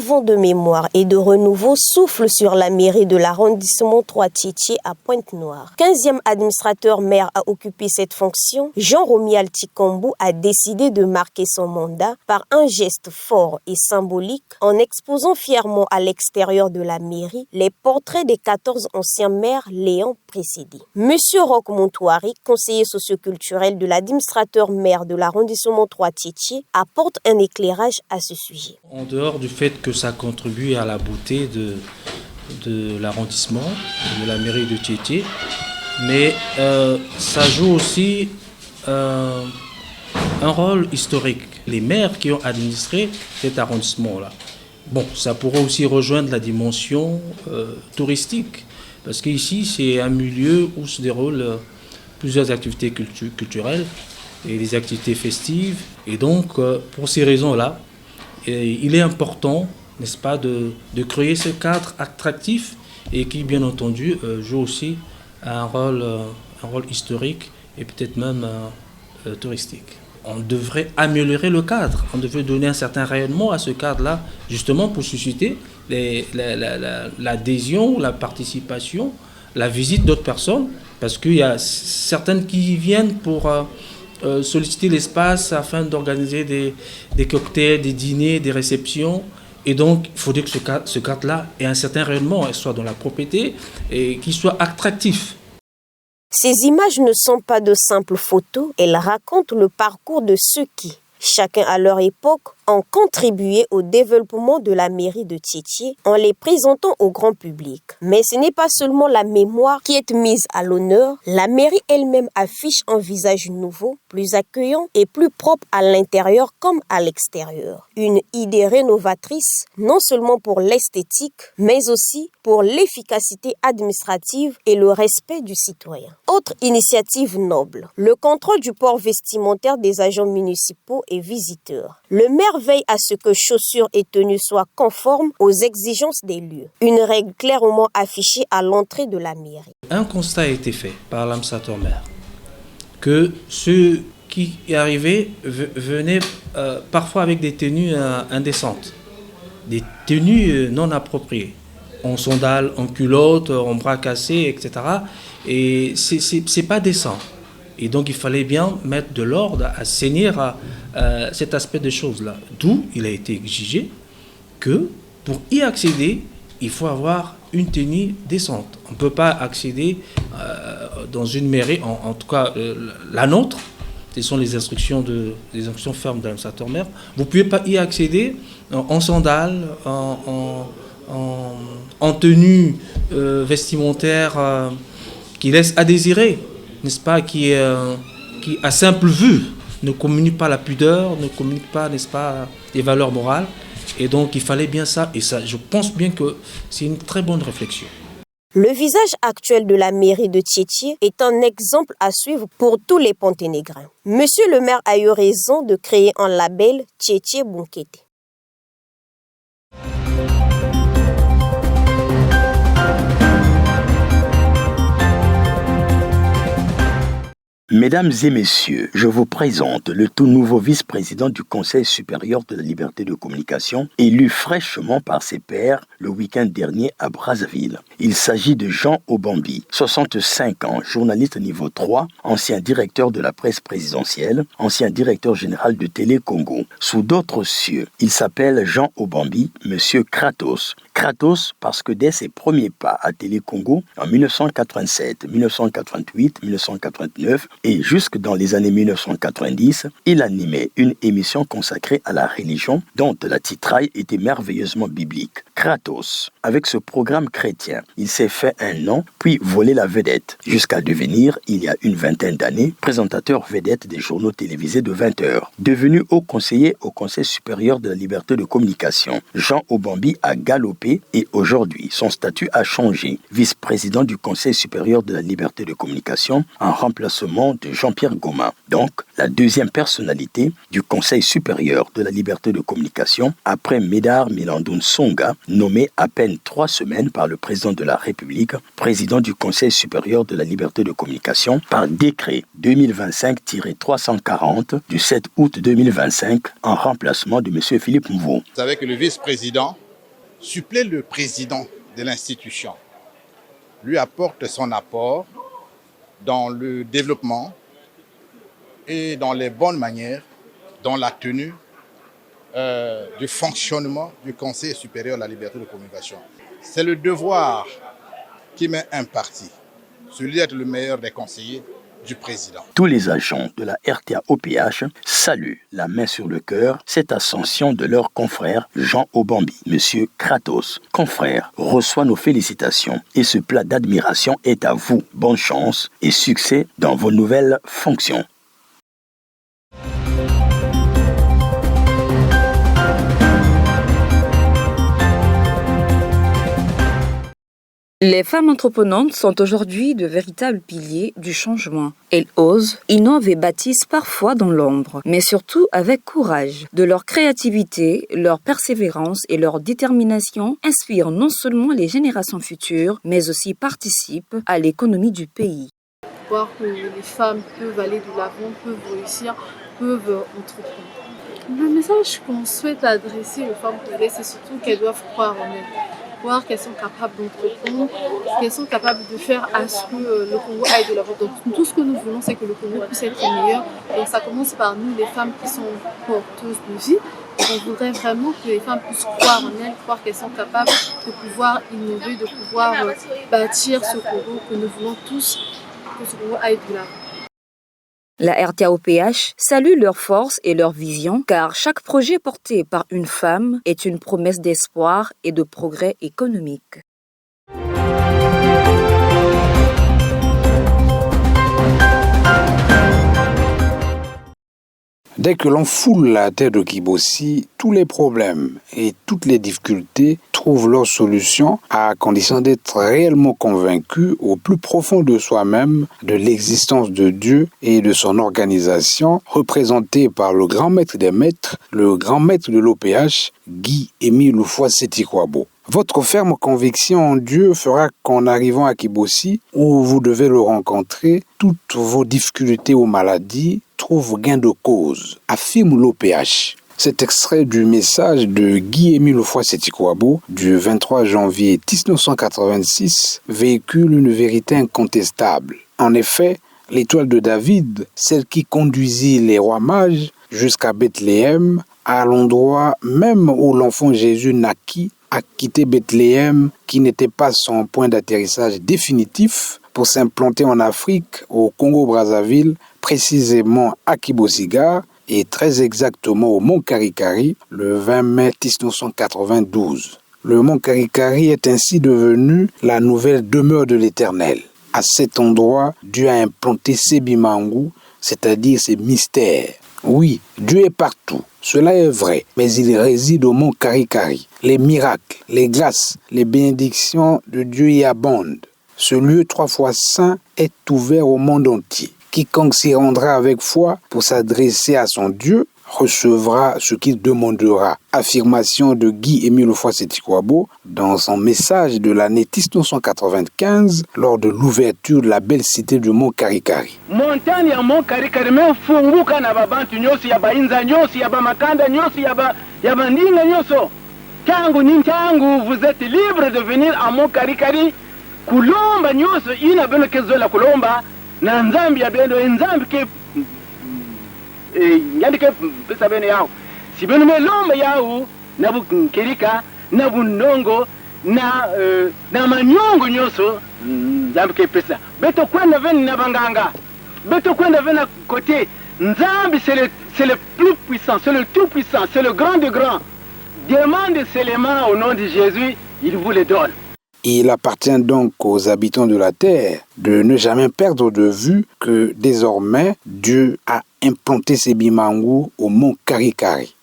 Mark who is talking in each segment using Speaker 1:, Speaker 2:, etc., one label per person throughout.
Speaker 1: vent de mémoire et de renouveau souffle sur la mairie de l'arrondissement 3-Tietier à Pointe-Noire. 15e administrateur maire à occuper cette fonction, Jean-Romial Tikombo a décidé de marquer son mandat par un geste fort et symbolique en exposant fièrement à l'extérieur de la mairie les portraits des 14 anciens maires l'ayant précédé. Monsieur Roch Montouari, conseiller socioculturel de l'administrateur maire de l'arrondissement 3-Tietier, apporte un éclairage à ce sujet.
Speaker 2: En dehors du fait que ça contribue à la beauté de l'arrondissement, de la mairie de Tietier, mais ça joue aussi un rôle historique. Les maires qui ont administré cet arrondissement-là, bon, ça pourrait aussi rejoindre la dimension touristique, parce qu'ici, c'est un milieu où se déroulent plusieurs activités culturelles et des activités festives. Et donc, pour ces raisons-là, il est important, n'est-ce pas, de créer ce cadre attractif et qui, bien entendu, joue aussi un rôle historique et peut-être même touristique. On devrait améliorer le cadre, on devrait donner un certain rayonnement à ce cadre-là, justement pour susciter l'adhésion, la participation, la visite d'autres personnes, parce qu'il y a certaines qui viennent pour solliciter l'espace afin d'organiser des cocktails, des dîners, des réceptions. Et donc, il faudrait que ce cadre-là ait un certain rayonnement, soit dans la propriété et qu'il soit attractif.
Speaker 1: Ces images ne sont pas de simples photos, elles racontent le parcours de ceux qui, chacun à leur époque, ont contribué au développement de la mairie de Tietier en les présentant au grand public. Mais ce n'est pas seulement la mémoire qui est mise à l'honneur, la mairie elle-même affiche un visage nouveau, plus accueillant et plus propre à l'intérieur comme à l'extérieur. Une idée rénovatrice, non seulement pour l'esthétique, mais aussi pour l'efficacité administrative et le respect du citoyen. Autre initiative noble, le contrôle du port vestimentaire des agents municipaux et visiteurs. Le maire veille à ce que chaussures et tenues soient conformes aux exigences des lieux. Une règle clairement affichée à l'entrée de la mairie.
Speaker 2: Un constat a été fait par l'administrateur maire que ceux qui y arrivaient venaient parfois avec des tenues indécentes, des tenues non appropriées, en sandales, en culottes, en bras cassés, etc. Et c'est pas décent. Et donc il fallait bien mettre de l'ordre, assainir cet aspect des choses-là. D'où il a été exigé que pour y accéder, il faut avoir une tenue décente. On ne peut pas accéder dans une mairie, en tout cas la nôtre, ce sont les instructions fermes de l'administrateur maire. Vous ne pouvez pas y accéder en sandales, en tenue vestimentaire qui laisse à désirer, n'est-ce pas, qui à simple vue ne communique pas la pudeur, ne communique pas, n'est-ce pas, les valeurs morales. Et donc il fallait bien ça, et ça, je pense bien que c'est une très bonne réflexion.
Speaker 1: Le visage actuel de la mairie de Tietier est un exemple à suivre pour tous les Ponténégrins. Monsieur le maire a eu raison de créer un label Tietier Bunkete.
Speaker 3: Mesdames et messieurs, je vous présente le tout nouveau vice-président du Conseil supérieur de la liberté de communication, élu fraîchement par ses pairs le week-end dernier à Brazzaville. Il s'agit de Jean Obambi, 65 ans, journaliste niveau 3, ancien directeur de la presse présidentielle, ancien directeur général de Télé Congo. Sous d'autres cieux, il s'appelle Jean Obambi, Monsieur Kratos. Kratos parce que dès ses premiers pas à Télé Congo, en 1987, 1988, 1989 et jusque dans les années 1990, il animait une émission consacrée à la religion dont la titraille était merveilleusement biblique. Kratos. Avec ce programme chrétien, il s'est fait un nom, puis volé la vedette, jusqu'à devenir, il y a une vingtaine d'années, présentateur vedette des journaux télévisés de 20 heures. Devenu haut conseiller au Conseil supérieur de la liberté de communication, Jean Obambi a galopé et aujourd'hui, son statut a changé. Vice-président du Conseil supérieur de la liberté de communication en remplacement de Jean-Pierre Goma. Donc, la deuxième personnalité du Conseil supérieur de la liberté de communication après Médard Milandoun Songa, nommé à peine 3 semaines par le président de la République, président du Conseil supérieur de la liberté de communication, par décret 2025-340 du 7 août 2025 en remplacement de M. Philippe Mouveau.
Speaker 4: Vous savez que le vice-président suppléer le président de l'institution, lui apporte son apport dans le développement et dans les bonnes manières, dans la tenue du fonctionnement du Conseil supérieur à la liberté de communication. C'est le devoir qui m'est imparti, celui d'être le meilleur des conseillers du président.
Speaker 3: Tous les agents de la RTA-OPH saluent la main sur le cœur cette ascension de leur confrère Jean Obambi. Monsieur Kratos, confrère, reçoit nos félicitations et ce plat d'admiration est à vous. Bonne chance et succès dans vos nouvelles fonctions.
Speaker 5: Les femmes entreprenantes sont aujourd'hui de véritables piliers du changement. Elles osent, innovent et bâtissent parfois dans l'ombre, mais surtout avec courage. De leur créativité, leur persévérance et leur détermination inspirent non seulement les générations futures, mais aussi participent à l'économie du pays.
Speaker 6: Voir que les femmes peuvent aller de l'avant, peuvent réussir, peuvent entreprendre. Le message qu'on souhaite adresser aux femmes congolaises, c'est surtout qu'elles doivent croire en elles. Voir qu'elles sont capables d'entreprendre, qu'elles sont capables de faire à ce que le Congo aille de l'avant. Donc tout ce que nous voulons, c'est que le Congo puisse être meilleur. Donc ça commence par nous, les femmes qui sont porteuses de vie. On voudrait vraiment que les femmes puissent croire en elles, croire qu'elles sont capables de pouvoir innover, de pouvoir bâtir ce Congo que nous voulons tous, que ce Congo aille de l'avant.
Speaker 5: La RTA-OPH salue leur force et leur vision car chaque projet porté par une femme est une promesse d'espoir et de progrès économique.
Speaker 7: Dès que l'on foule la terre de Kibossi, tous les problèmes et toutes les difficultés trouvent leur solution à condition d'être réellement convaincu au plus profond de soi-même de l'existence de Dieu et de son organisation, représentée par le grand maître des maîtres, le grand maître de l'OPH, Guy-Émile Houphouët-Sétikwabo. Votre ferme conviction en Dieu fera qu'en arrivant à Kibossi, où vous devez le rencontrer, toutes vos difficultés ou maladies trouvent gain de cause, affirme l'OPH. Cet extrait du message de Guy-Émile Houphouët-Sétikwabo du 23 janvier 1986 véhicule une vérité incontestable. En effet, l'étoile de David, celle qui conduisit les rois mages jusqu'à Bethléem, à l'endroit même où l'enfant Jésus naquit, a quitté Bethléem, qui n'était pas son point d'atterrissage définitif, pour s'implanter en Afrique, au Congo-Brazzaville, précisément à Kibosiga, et très exactement au Mont Karikari, le 20 mai 1992. Le Mont Karikari est ainsi devenu la nouvelle demeure de l'Éternel. À cet endroit, Dieu a implanté ses bimangu, c'est-à-dire ses mystères. Oui, Dieu est partout, cela est vrai, mais il réside au Mont Karikari. Les miracles, les grâces, les bénédictions de Dieu y abondent. Ce lieu 3 fois saint est ouvert au monde entier. Quiconque s'y rendra avec foi pour s'adresser à son Dieu recevra ce qu'il demandera. Affirmation de Guy-Émile Houphouët-Sétikwabo dans son message de l'année 1995 lors de l'ouverture de la belle cité du Mont Karikari.
Speaker 8: Montagne ya Mont Karikari mefunguka na babantu nyosi ya bainza nyosi ya bamakanda nyosi ya bandinga nyoso. Tangu ni tangu vous êtes libre de venir à Mont Karikari kulomba nyoso ina beno kezola kulomba na nzambi ya beno nzambi ke yandike pesa bene yao si beno melomba yao na bukirika na bunongo na manyongo nyoso nzambi ke pesa beto kwenda veni na banganga beto kwenda veni na côté nzambi c'est le plus puissant, c'est le tout puissant, c'est le grand de grand. Demande seulement au nom de Jésus, il vous le donne.
Speaker 7: Il appartient donc aux habitants de la terre de ne jamais perdre de vue que désormais Dieu a implanté ses bimangu au Mont Karikari.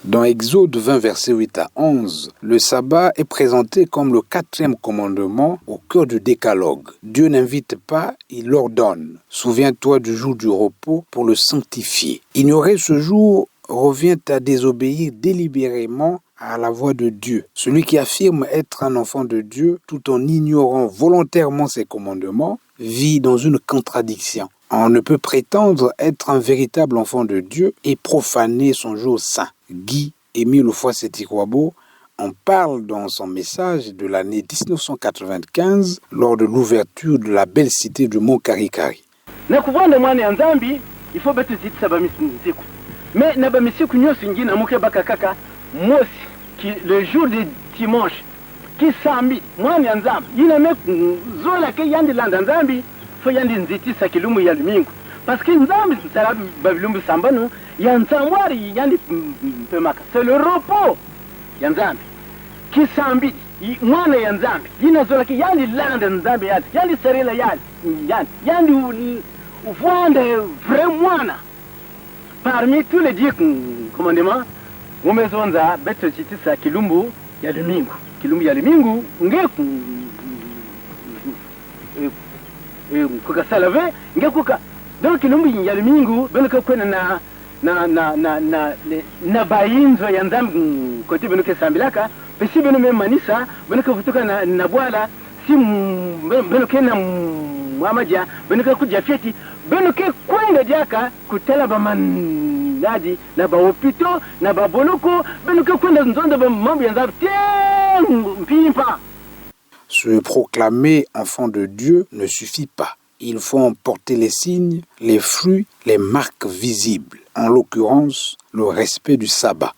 Speaker 7: Dans Exode 20, versets 8 à 11, le sabbat est présenté comme le 4e commandement au cœur du décalogue. Dieu n'invite pas, il ordonne. Souviens-toi du jour du repos pour le sanctifier. Ignorer ce jour revient à désobéir délibérément à la voix de Dieu. Celui qui affirme être un enfant de Dieu tout en ignorant volontairement ses commandements vit dans une contradiction. On ne peut prétendre être un véritable enfant de Dieu et profaner son jour saint. Guy-Émile Houphouët-Boigny en parle dans son message de l'année 1995 lors de l'ouverture de la belle cité du Mont Karikari.
Speaker 8: Na kuvanda mwana ya Nzambi ifo betu zitisa ba misiku. Mais na ba misiku nyoso ngina muke bakakaka mosi qui le jour de dimanche qui sambi mwana ya Nzambi ina me zola ke yandi landa Nzambi fo yandi nzitisa kilumu ya limingu parce que Nzambi tsara babilumbu sambano ya Nzamwari yandi pemaka c'est le repos ya Nzambi qui sambi mwana ya Nzambi ina zola ke yandi landa Nzambi yandi serela yandi uvande vrai mwana parmi tous les dieux commandements umezonza beto chitisa kilumbu ya limingu ngeku kukasalave ngekuka donc kilumbu ya limingu benuka kwena na bayinzo ya Nzambi kote benuka sambilaka pesi benu memanisa benuka vutuka na bwala si benuka na mwamaja benuka kuja fieti benuka kwenda jaka kutela bamanadi na baopito na baboluko benuka kwenda nzonda ba mambo ya Nzambi mpimpa.
Speaker 7: Se proclamer enfant de Dieu ne suffit pas. Il faut en porter les signes, les fruits, les marques visibles, en l'occurrence le respect du sabbat.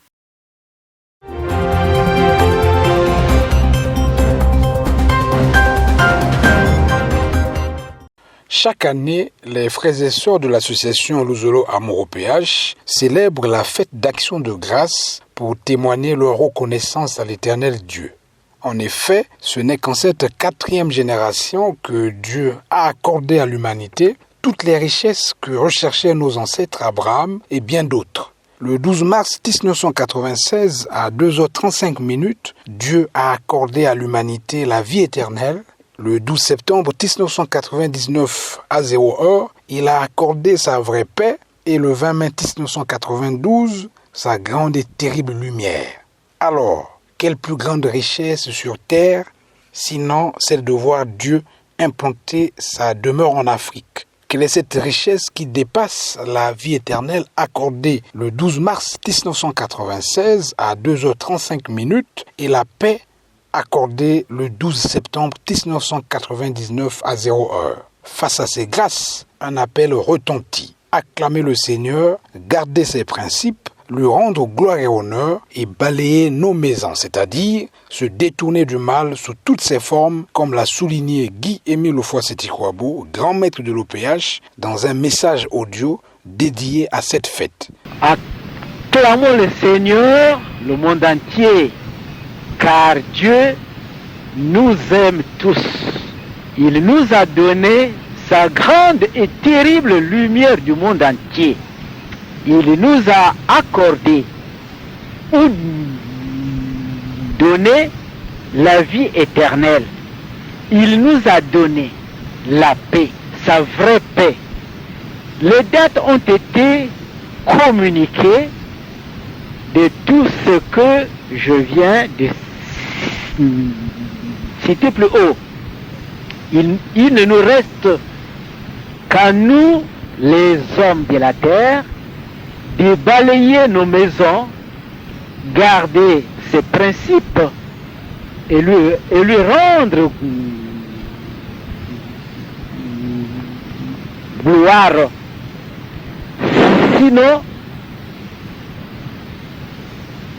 Speaker 7: Chaque année, les frères et sœurs de l'association Luzolo Amour au PH célèbrent la fête d'action de grâce pour témoigner leur reconnaissance à l'Éternel Dieu. En effet, ce n'est qu'en cette 4e génération que Dieu a accordé à l'humanité toutes les richesses que recherchaient nos ancêtres Abraham et bien d'autres. Le 12 mars 1996, à 2h35, Dieu a accordé à l'humanité la vie éternelle. Le 12 septembre 1999, à 0h, il a accordé sa vraie paix et le 20 mai 1992, sa grande et terrible lumière. Alors, quelle plus grande richesse sur terre, sinon celle de voir Dieu implanter sa demeure en Afrique? Quelle est cette richesse qui dépasse la vie éternelle accordée le 12 mars 1996 à 2h35 et la paix accordée le 12 septembre 1999 à 0h? Face à ces grâces, un appel retentit. Acclamer le Seigneur, garder ses principes, lui rendre gloire et honneur et balayer nos maisons, c'est-à-dire se détourner du mal sous toutes ses formes, comme l'a souligné Guy-Émile Houphouët-Boigny, grand maître de l'OPH, dans un message audio dédié à cette fête.
Speaker 8: Acclamons le Seigneur, le monde entier, car Dieu nous aime tous. Il nous a donné sa grande et terrible lumière du monde entier. Il nous a accordé ou donné la vie éternelle. Il nous a donné la paix, sa vraie paix. Les dates ont été communiquées de tout ce que je viens de citer plus haut. Il ne nous reste qu'à nous, les hommes de la terre, de balayer nos maisons, garder ses principes et lui rendre gloire. Sinon,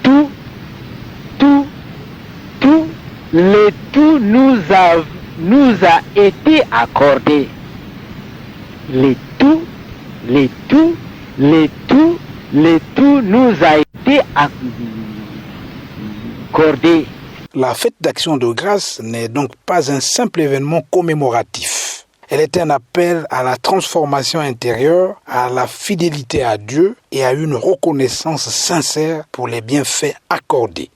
Speaker 8: tout nous a été accordé. Le tout nous a été accordé.
Speaker 7: La fête d'action de grâce n'est donc pas un simple événement commémoratif. Elle est un appel à la transformation intérieure, à la fidélité à Dieu et à une reconnaissance sincère pour les bienfaits accordés.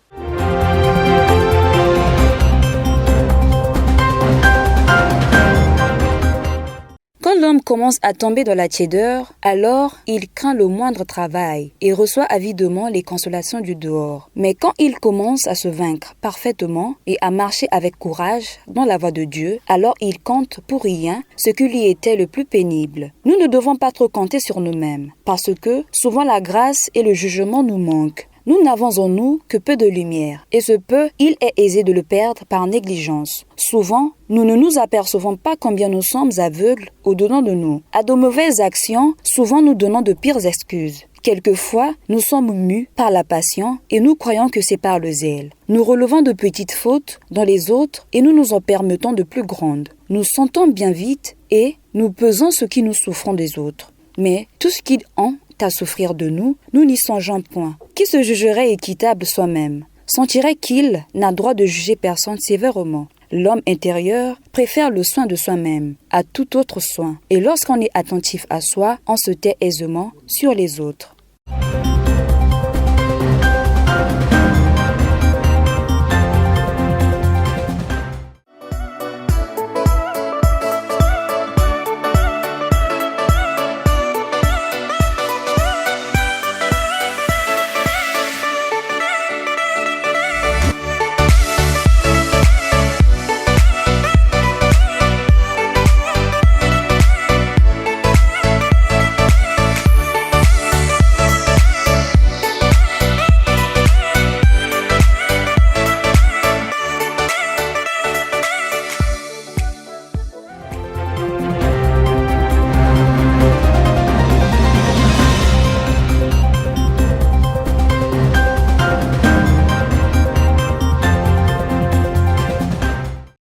Speaker 5: Quand l'homme commence à tomber dans la tiédeur, alors il craint le moindre travail et reçoit avidement les consolations du dehors. Mais quand il commence à se vaincre parfaitement et à marcher avec courage dans la voie de Dieu, alors il compte pour rien ce qui lui était le plus pénible. Nous ne devons pas trop compter sur nous-mêmes, parce que souvent la grâce et le jugement nous manquent. Nous n'avons en nous que peu de lumière, et ce peu, il est aisé de le perdre par négligence. Souvent, nous ne nous apercevons pas combien nous sommes aveugles au-dedans de nous. À de mauvaises actions, souvent nous donnons de pires excuses. Quelquefois, nous sommes mus par la passion et nous croyons que c'est par le zèle. Nous relevons de petites fautes dans les autres et nous nous en permettons de plus grandes. Nous sentons bien vite et nous pesons ce qui nous souffrons des autres. Mais tout ce qu'ils ont à souffrir de nous, nous n'y songeons point. Qui se jugerait équitable soi-même sentirait qu'il n'a droit de juger personne sévèrement. L'homme intérieur préfère le soin de soi-même à tout autre soin. Et lorsqu'on est attentif à soi, on se tait aisément sur les autres.